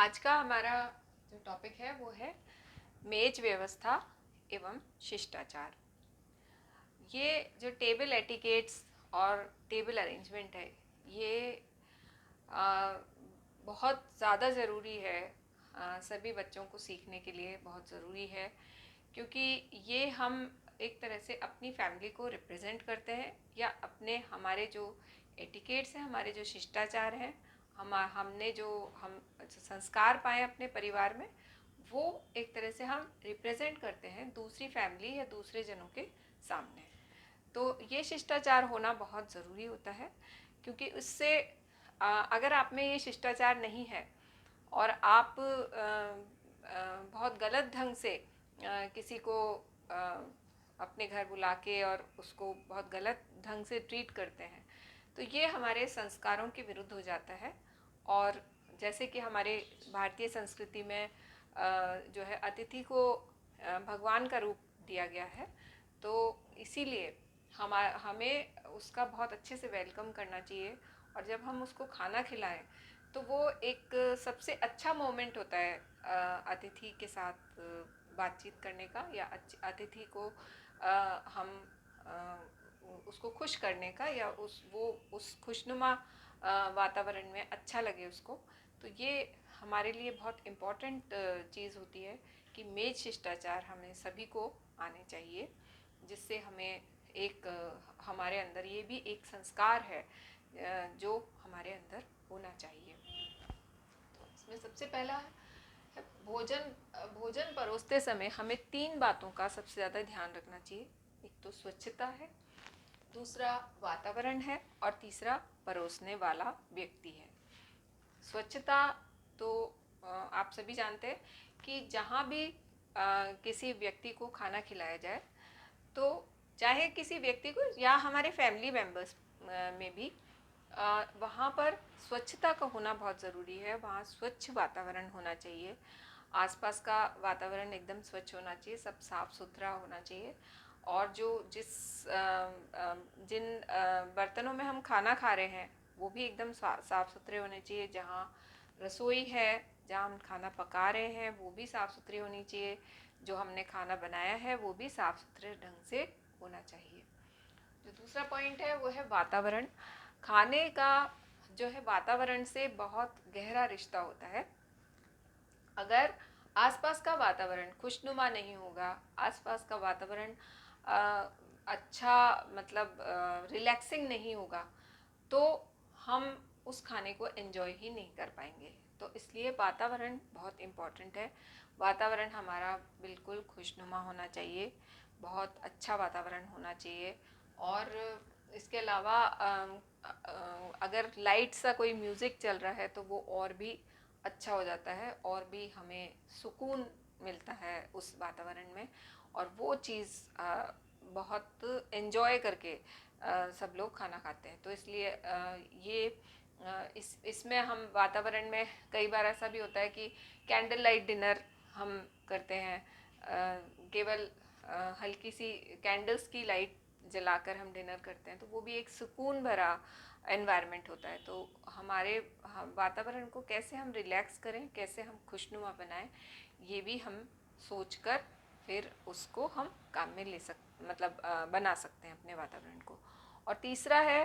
आज का हमारा जो टॉपिक है वो है मेज व्यवस्था एवं शिष्टाचार। ये जो टेबल एटिकेट्स और टेबल अरेंजमेंट है, ये आ, बहुत ज़्यादा ज़रूरी है। सभी बच्चों को सीखने के लिए बहुत ज़रूरी है, क्योंकि ये हम एक तरह से अपनी फैमिली को रिप्रेजेंट करते हैं, या अपने हमारे जो एटिकेट्स हैं, हमारे जो शिष्टाचार हैं, हमने जो हम संस्कार पाए अपने परिवार में, वो एक तरह से हम रिप्रेजेंट करते हैं दूसरी फैमिली या दूसरे जनों के सामने। तो ये शिष्टाचार होना बहुत ज़रूरी होता है, क्योंकि उससे अगर आप में ये शिष्टाचार नहीं है और आप बहुत गलत ढंग से किसी को अपने घर बुला के और उसको बहुत गलत ढंग से ट्रीट करते हैं, तो ये हमारे संस्कारों के विरुद्ध हो जाता है। और जैसे कि हमारे भारतीय संस्कृति में जो है अतिथि को भगवान का रूप दिया गया है, तो इसीलिए हमें उसका बहुत अच्छे से वेलकम करना चाहिए। और जब हम उसको खाना खिलाएं, तो वो एक सबसे अच्छा मोमेंट होता है अतिथि के साथ बातचीत करने का, या अतिथि को हम उसको खुश करने का, या उस खुशनुमा वातावरण में अच्छा लगे उसको। तो ये हमारे लिए बहुत इम्पोर्टेंट चीज़ होती है कि मेज शिष्टाचार हमें सभी को आने चाहिए, जिससे हमें एक हमारे अंदर ये भी एक संस्कार है जो हमारे अंदर होना चाहिए। तो इसमें सबसे पहला है भोजन परोसते समय हमें 3 बातों का सबसे ज़्यादा ध्यान रखना चाहिए। एक तो स्वच्छता है, दूसरा वातावरण है, और तीसरा परोसने वाला व्यक्ति है। स्वच्छता तो आप सभी जानते हैं कि जहाँ भी किसी व्यक्ति को खाना खिलाया जाए, तो चाहे किसी व्यक्ति को या हमारे फैमिली मेम्बर्स में भी वहाँ पर स्वच्छता का होना बहुत ज़रूरी है। वहाँ स्वच्छ वातावरण होना चाहिए, आसपास का वातावरण एकदम स्वच्छ होना चाहिए, सब साफ सुथरा होना चाहिए। और जो जिन बर्तनों में हम खाना खा रहे हैं, वो भी एकदम साफ सुथरे होने चाहिए। जहाँ रसोई है, जहाँ हम खाना पका रहे हैं, वो भी साफ सुथरी होनी चाहिए। जो हमने खाना बनाया है वो भी साफ सुथरे ढंग से होना चाहिए। जो दूसरा पॉइंट है वो है वातावरण। खाने का जो है वातावरण से बहुत गहरा रिश्ता होता है। अगर आसपास का वातावरण खुशनुमा नहीं होगा, आसपास का वातावरण अच्छा मतलब रिलैक्सिंग नहीं होगा, तो हम उस खाने को एंजॉय ही नहीं कर पाएंगे। तो इसलिए वातावरण बहुत इम्पोर्टेंट है। वातावरण हमारा बिल्कुल खुशनुमा होना चाहिए, बहुत अच्छा वातावरण होना चाहिए। और इसके अलावा अगर लाइट सा कोई म्यूज़िक चल रहा है, तो वो और भी अच्छा हो जाता है, और भी हमें सुकून मिलता है उस वातावरण में। और वो चीज़ बहुत एंजॉय करके सब लोग खाना खाते हैं। तो इसलिए ये इसमें हम वातावरण में कई बार ऐसा भी होता है कि कैंडल लाइट डिनर हम करते हैं। केवल हल्की सी कैंडल्स की लाइट जलाकर हम डिनर करते हैं, तो वो भी एक सुकून भरा एनवायरनमेंट होता है। तो हमारे वातावरण को कैसे हम रिलैक्स करें, कैसे हम खुशनुमा बनाएं, ये भी हम सोचकर फिर उसको हम काम में ले मतलब बना सकते हैं अपने वातावरण को। और तीसरा है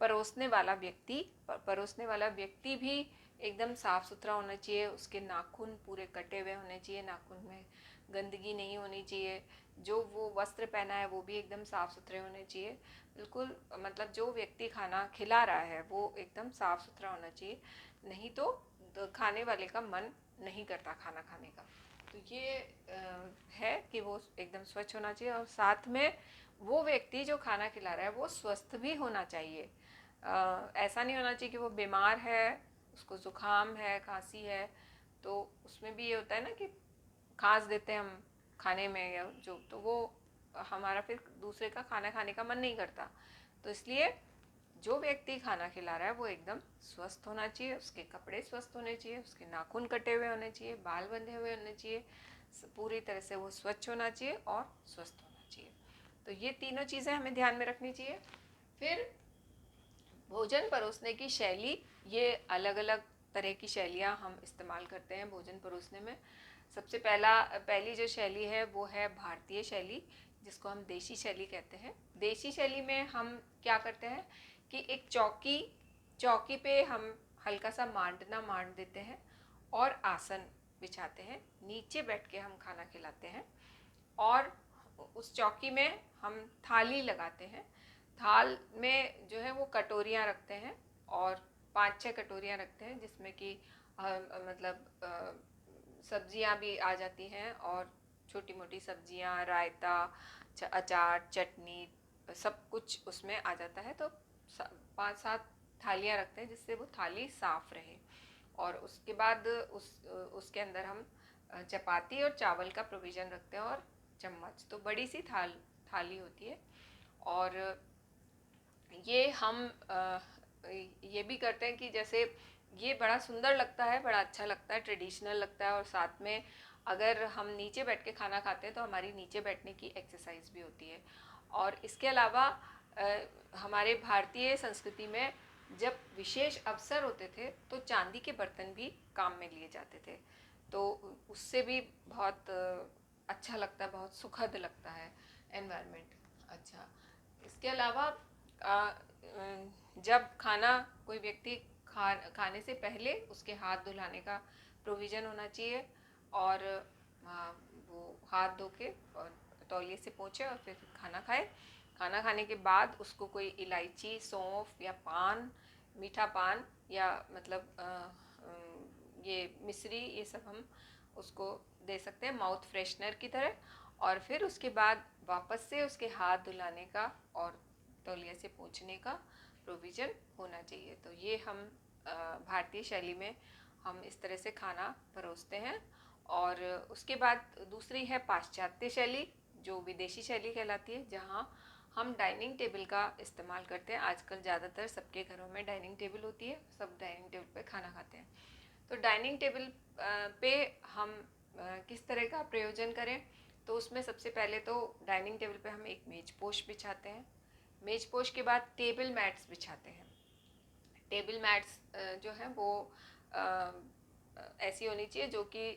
परोसने वाला व्यक्ति। परोसने वाला व्यक्ति भी एकदम साफ सुथरा होना चाहिए, उसके नाखून पूरे कटे हुए होने चाहिए, नाखून में गंदगी नहीं होनी चाहिए। जो वो वस्त्र पहना है वो भी एकदम साफ सुथरे होने चाहिए। बिल्कुल मतलब जो व्यक्ति खाना खिला रहा है वो एकदम साफ सुथरा होना चाहिए, नहीं तो खाने वाले का मन नहीं करता खाना खाने का। तो ये है कि वो एकदम स्वच्छ होना चाहिए, और साथ में वो व्यक्ति जो खाना खिला रहा है वो स्वस्थ भी होना चाहिए। ऐसा नहीं होना चाहिए कि वो बीमार है, उसको जुकाम है, खांसी है, तो उसमें भी ये होता है ना कि खांस देते हैं हम खाने में, या जो, तो वो हमारा फिर दूसरे का खाना खाने का मन नहीं करता। तो इसलिए जो व्यक्ति खाना खिला रहा है वो एकदम स्वस्थ होना चाहिए, उसके कपड़े स्वस्थ होने चाहिए, उसके नाखून कटे हुए होने चाहिए, बाल बंधे हुए होने चाहिए, पूरी तरह से वो स्वच्छ होना चाहिए और स्वस्थ होना चाहिए। तो ये तीनों चीज़ें हमें ध्यान में रखनी चाहिए। फिर भोजन परोसने की शैली, ये अलग अलग तरह की शैलियाँ हम इस्तेमाल करते हैं भोजन परोसने में। सबसे पहली जो शैली है वो है भारतीय शैली, जिसको हम देशी शैली कहते हैं। देशी शैली में हम क्या करते हैं कि एक चौकी पे हम हल्का सा मांड देते हैं और आसन बिछाते हैं, नीचे बैठ के हम खाना खिलाते हैं। और उस चौकी में हम थाली लगाते हैं। थाल में जो है वो कटोरियाँ रखते हैं और 5-6 कटोरियाँ रखते हैं, जिसमें कि मतलब सब्जियाँ भी आ जाती हैं और छोटी मोटी सब्जियाँ, रायता, अचार, चटनी, सब कुछ उसमें आ जाता है। तो 5-7 थालियाँ रखते हैं जिससे वो थाली साफ रहे। और उसके बाद उसके अंदर हम चपाती और चावल का प्रोविज़न रखते हैं और चम्मच। तो बड़ी सी थाली होती है। और ये हम ये भी करते हैं कि जैसे ये बड़ा सुंदर लगता है, बड़ा अच्छा लगता है, ट्रेडिशनल लगता है। और साथ में अगर हम नीचे बैठ के खाना खाते हैं तो हमारी नीचे बैठने की एक्सरसाइज भी होती है। और इसके अलावा हमारे भारतीय संस्कृति में जब विशेष अवसर होते थे तो चांदी के बर्तन भी काम में लिए जाते थे। तो उससे भी बहुत अच्छा लगता है, बहुत सुखद लगता है एनवायरनमेंट। अच्छा, इसके अलावा जब खाना कोई व्यक्ति खाने से पहले उसके हाथ धुलाने का प्रोविज़न होना चाहिए। और वो हाथ धो के और तौलिए से पोंछे और फिर खाना खाए। खाना खाने के बाद उसको कोई इलायची, सौंफ या पान, मीठा पान या मतलब ये मिश्री, ये सब हम उसको दे सकते हैं माउथ फ्रेशनर की तरह। और फिर उसके बाद वापस से उसके हाथ धुलाने का और तौलिया से पोंछने का प्रोविज़न होना चाहिए। तो ये हम भारतीय शैली में हम इस तरह से खाना परोसते हैं। और उसके बाद दूसरी है पाश्चात्य शैली, जो विदेशी शैली कहलाती है, जहाँ हम डाइनिंग टेबल का इस्तेमाल करते हैं। आजकल ज़्यादातर सबके घरों में डाइनिंग टेबल होती है, सब डाइनिंग टेबल पे खाना खाते हैं। तो डाइनिंग टेबल पे हम किस तरह का प्रयोजन करें, तो उसमें सबसे पहले तो डाइनिंग टेबल पे हम एक मेज पोश बिछाते हैं। मेज पोश के बाद टेबल मैट्स बिछाते हैं। टेबल मैट्स जो है वो ऐसी होनी चाहिए जो कि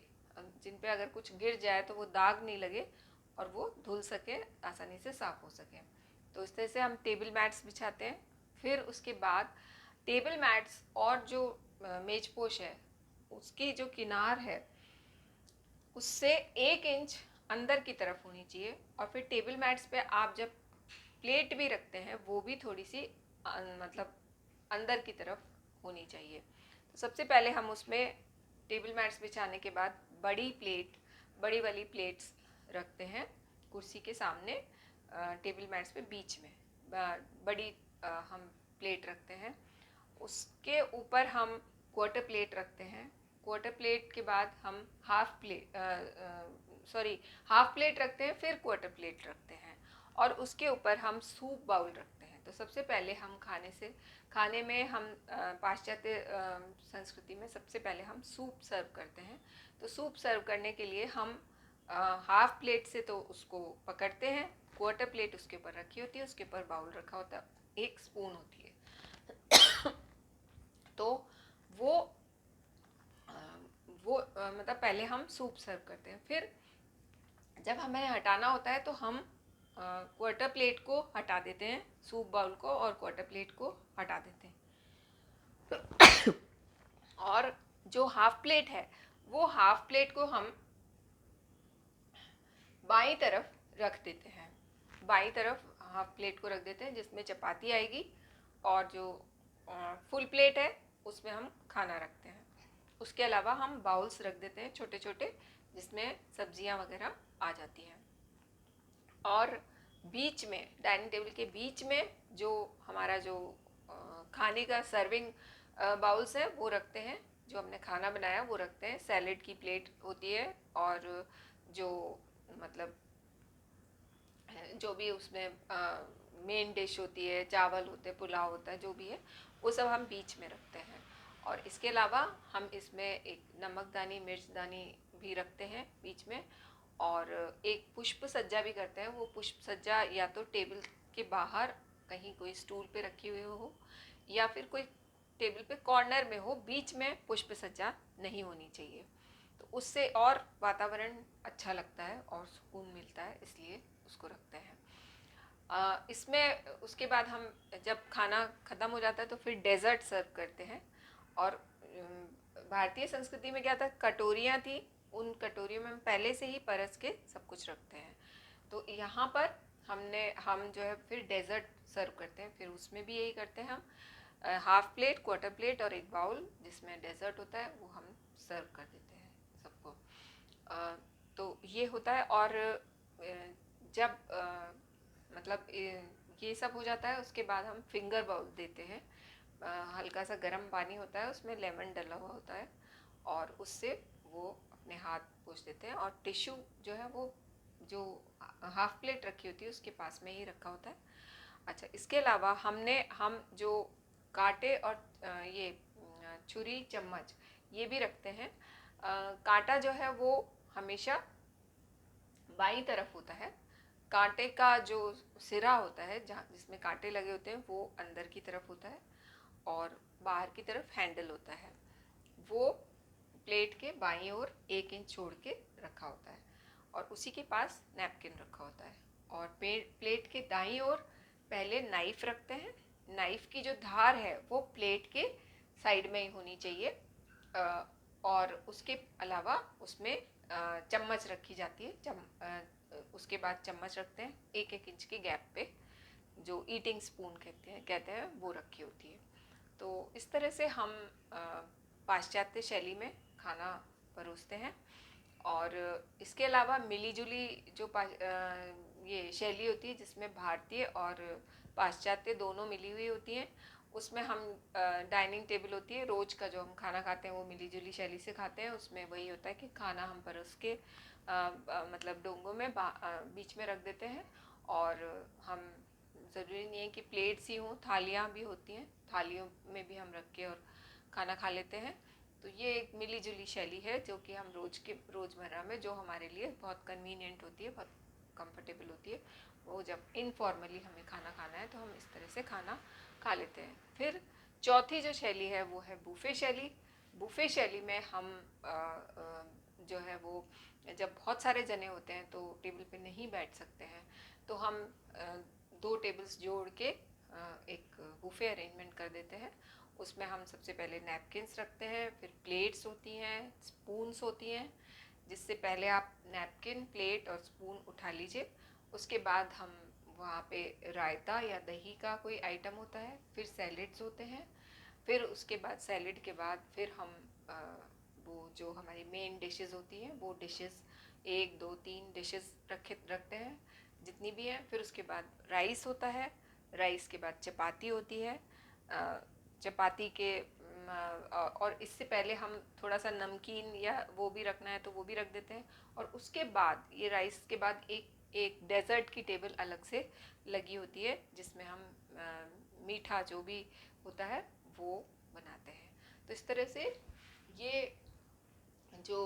जिन पे अगर कुछ गिर जाए तो वो दाग नहीं लगे और वो धुल सके, आसानी से साफ हो सके। तो इस तरह से हम टेबल मैट्स बिछाते हैं। फिर उसके बाद टेबल मैट्स और जो मेज पोश है उसकी जो किनार है उससे 1 इंच अंदर की तरफ होनी चाहिए। और फिर टेबल मैट्स पे आप जब प्लेट भी रखते हैं वो भी थोड़ी सी मतलब अंदर की तरफ होनी चाहिए। तो सबसे पहले हम उसमें टेबल मैट्स बिछाने के बाद बड़ी वाली प्लेट्स रखते हैं कुर्सी के सामने, टेबल मैट्स पे बीच में बड़ी हम प्लेट रखते हैं। उसके ऊपर हम क्वार्टर प्लेट रखते हैं। क्वार्टर प्लेट के बाद हम हाफ प्लेट रखते हैं, फिर क्वार्टर प्लेट रखते हैं। और उसके ऊपर हम सूप बाउल रखते हैं। तो सबसे पहले हम खाने में हम पाश्चात्य संस्कृति में सबसे पहले हम सूप सर्व करते हैं। तो सूप सर्व करने के लिए हम हाफ प्लेट से तो उसको पकड़ते हैं, क्वार्टर प्लेट उसके ऊपर रखी होती है, उसके ऊपर बाउल रखा होता है, 1 स्पून होती है। तो वो मतलब पहले हम सूप सर्व करते हैं। फिर जब हमें हटाना होता है तो हम क्वार्टर प्लेट को हटा देते हैं, सूप बाउल को और क्वार्टर प्लेट को हटा देते हैं। और जो हाफ प्लेट है वो हाफ प्लेट को हम बाईं तरफ रख देते हैं। बाईं तरफ हाफ प्लेट को रख देते हैं जिसमें चपाती आएगी, और जो फुल प्लेट है उसमें हम खाना रखते हैं। उसके अलावा हम बाउल्स रख देते हैं छोटे छोटे, जिसमें सब्जियां वगैरह आ जाती हैं। और बीच में, डाइनिंग टेबल के बीच में जो हमारा जो खाने का सर्विंग बाउल्स है वो रखते हैं। जो हमने खाना बनाया वो रखते हैं। सैलेड की प्लेट होती है और जो मतलब जो भी उसमें मेन डिश होती है, चावल होते हैं, पुलाव होता है, जो भी है वो सब हम बीच में रखते हैं। और इसके अलावा हम इसमें एक नमकदानी, मिर्चदानी भी रखते हैं बीच में। और एक पुष्प सज्जा भी करते हैं। वो पुष्प सज्जा या तो टेबल के बाहर कहीं कोई स्टूल पे रखी हुई हो, या फिर कोई टेबल पे कॉर्नर में हो, बीच में पुष्प सज्जा नहीं होनी चाहिए। तो उससे और वातावरण अच्छा लगता है और सुकून मिलता है, इसलिए उसको रखते हैं। इसमें उसके बाद हम जब खाना ख़त्म हो जाता है तो फिर डेजर्ट सर्व करते हैं। और भारतीय संस्कृति में क्या था, कटोरियाँ थी, उन कटोरियों में हम पहले से ही परस के सब कुछ रखते हैं। तो यहाँ पर हम जो है फिर डेजर्ट सर्व करते हैं। फिर उसमें भी यही करते हैं हम, हाफ प्लेट, क्वार्टर प्लेट और एक बाउल जिसमें डेजर्ट होता है वो हम सर्व कर देते हैं सबको। तो ये होता है। और जब मतलब ये सब हो जाता है, उसके बाद हम फिंगर बाउल देते हैं। हल्का सा गर्म पानी होता है, उसमें लेमन डला हुआ होता है और उससे वो अपने हाथ पोंछ देते हैं। और टिश्यू जो है वो जो हाफ प्लेट रखी होती है उसके पास में ही रखा होता है। अच्छा, इसके अलावा हम जो कांटे और ये छुरी चम्मच ये भी रखते हैं। कांटा जो है वो हमेशा बाईं तरफ होता है। कांटे का जो सिरा होता है, जहाँ जिसमें कांटे लगे होते हैं, वो अंदर की तरफ होता है और बाहर की तरफ हैंडल होता है। वो प्लेट के बाईं ओर 1 इंच छोड़ के रखा होता है और उसी के पास नैपकिन रखा होता है। और प्लेट के दाईं ओर पहले नाइफ रखते हैं। नाइफ की जो धार है वो प्लेट के साइड में ही होनी चाहिए। और उसके अलावा उसमें चम्मच रखी जाती है। उसके बाद चम्मच रखते हैं 1-1 इंच के गैप पे, जो ईटिंग स्पून कहते हैं वो रखी होती है। तो इस तरह से हम पाश्चात्य शैली में खाना परोसते हैं। और इसके अलावा मिली जुली जो ये शैली होती है जिसमें भारतीय और पाश्चात्य दोनों मिली हुई होती हैं, उसमें हम डाइनिंग टेबल होती है, रोज का जो हम खाना खाते हैं वो मिली जुली शैली से खाते हैं। उसमें वही होता है कि खाना हम परोस के मतलब डोंगों में बीच में रख देते हैं। और हम ज़रूरी नहीं है कि प्लेट्स ही हों, थालियाँ भी होती हैं, थालियों में भी हम रख के और खाना खा लेते हैं। तो ये एक मिली जुली शैली है जो कि हम रोज़मर्रा में जो हमारे लिए बहुत कन्वीनियंट होती है, बहुत कंफर्टेबल होती है, वो जब इनफॉर्मली हमें खाना खाना है तो हम इस तरह से खाना खा लेते हैं। फिर चौथी जो शैली है वो है बूफे शैली। बूफे शैली में हम जो है वो जब बहुत सारे जने होते हैं तो टेबल पे नहीं बैठ सकते हैं, तो हम 2 टेबल्स जोड़ के एक बूफे अरेंजमेंट कर देते हैं। उसमें हम सबसे पहले नैपकिन्स रखते हैं, फिर प्लेट्स होती हैं, स्पून्स होती हैं, जिससे पहले आप नैपकिन, प्लेट और स्पून उठा लीजिए। उसके बाद हम वहाँ पे रायता या दही का कोई आइटम होता है, फिर सैलेड्स होते हैं। फिर उसके बाद सैलेड के बाद फिर हम वो जो हमारी मेन डिशेस होती हैं वो डिशेस 1 2 3 डिशेस रखते हैं जितनी भी हैं। फिर उसके बाद राइस होता है, राइस के बाद चपाती होती है। चपाती के और इससे पहले हम थोड़ा सा नमकीन या वो भी रखना है तो वो भी रख देते हैं। और उसके बाद ये राइस के बाद एक डेजर्ट की टेबल अलग से लगी होती है जिसमें हम मीठा जो भी होता है वो बनाते हैं। तो इस तरह से ये जो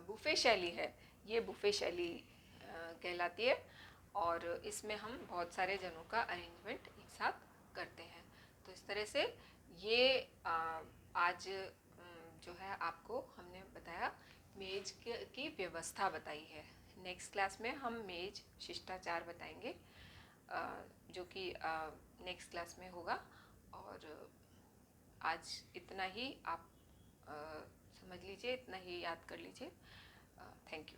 बुफे शैली है ये बुफे शैली कहलाती है। और इसमें हम बहुत सारे जनों का अरेंजमेंट एक साथ करते हैं। तो इस तरह से ये आज जो है आपको हमने बताया, मेज की व्यवस्था बताई है। नेक्स्ट क्लास में हम मेज शिष्टाचार बताएंगे, जो कि नेक्स्ट क्लास में होगा। और आज इतना ही आप समझ लीजिए, इतना ही याद कर लीजिए। Thank you.